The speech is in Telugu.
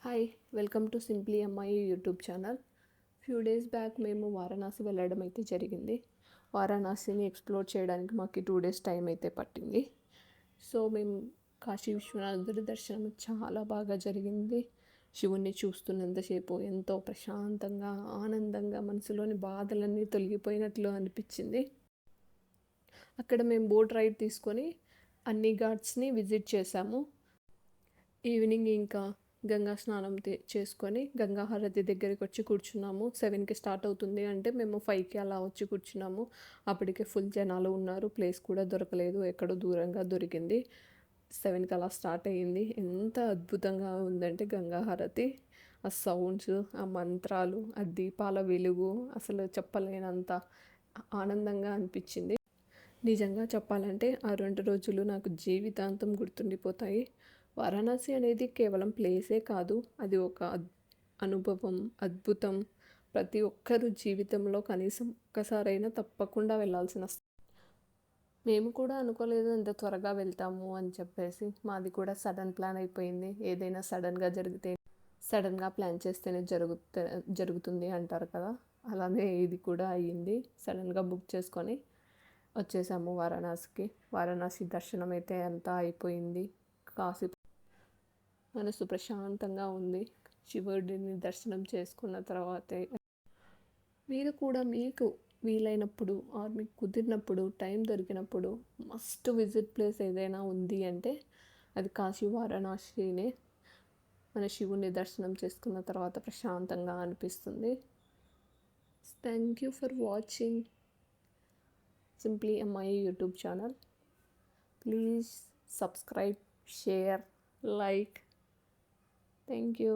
హాయ్, వెల్కమ్ టు సింప్లీ అమ్మాయి YouTube channel. Few days back మేము వారణాసి వెళ్ళడం అయితే జరిగింది. వారణాసిని ఎక్స్ప్లోర్ చేయడానికి మాకు 2 డేస్ టైం అయితే పట్టింది. సో మేము కాశీ విశ్వనాథుడి దర్శనం చాలా బాగా జరిగింది. శివుణ్ణి చూస్తున్నంతసేపు ఎంతో ప్రశాంతంగా, ఆనందంగా, మనసులోని బాధలన్నీ తొలగిపోయినట్లు అనిపించింది. అక్కడ మేము బోట్ రైడ్ తీసుకొని అన్ని ఘాట్స్ని విజిట్ చేశాము. ఈవినింగ్ ఇంకా గంగా స్నానం చేసుకొని గంగా హారతి దగ్గరికి వచ్చి కూర్చున్నాము. 7కి స్టార్ట్ అవుతుంది అంటే మేము 5కి అలా వచ్చి కూర్చున్నాము. అప్పటికే ఫుల్ జనాలు ఉన్నారు. ప్లేస్ కూడా దొరకలేదు, ఎక్కడో దూరంగా దొరికింది. 7కి అలా స్టార్ట్ అయ్యింది. ఎంత అద్భుతంగా ఉందంటే గంగా హారతి, ఆ సౌండ్స్, ఆ మంత్రాలు, ఆ దీపాల వెలుగు అసలు చెప్పలేనంత ఆనందంగా అనిపించింది. నిజంగా చెప్పాలంటే ఆ 2 రోజులు నాకు జీవితాంతం గుర్తుండిపోతాయి. వారణాసి అనేది కేవలం ప్లేసే కాదు, అది ఒక అనుభవం, అద్భుతం. ప్రతి ఒక్కరు జీవితంలో కనీసం ఒక్కసారైనా తప్పకుండా వెళ్ళాల్సిన మేము కూడా అనుకోలేదు ఇంత త్వరగా వెళ్తాము అని చెప్పేసి. మాది కూడా సడన్ ప్లాన్ అయిపోయింది. ఏదైనా సడన్గా ప్లాన్ చేస్తేనే జరుగుతుంది అంటారు కదా, అలానే ఇది కూడా అయ్యింది. సడన్గా బుక్ చేసుకొని వచ్చేసాము వారణాసికి. వారణాసి దర్శనం అయితే అంతా అయిపోయింది. కాశీ మనసు ప్రశాంతంగా ఉంది శివుడిని దర్శనం చేసుకున్న తర్వాతే. మీరు కూడా మీకు వీలైనప్పుడు ఆర్ మీకు కుదిరినప్పుడు, టైం దొరికినప్పుడు మస్ట్ విజిట్ ప్లేస్ ఏదైనా ఉంది అంటే అది కాశీ, వారణాసినే. మన శివుని దర్శనం చేసుకున్న తర్వాత ప్రశాంతంగా అనిపిస్తుంది. Thank you for watching simply అమ్మాయి YouTube channel. Please subscribe, share, like. Thank you.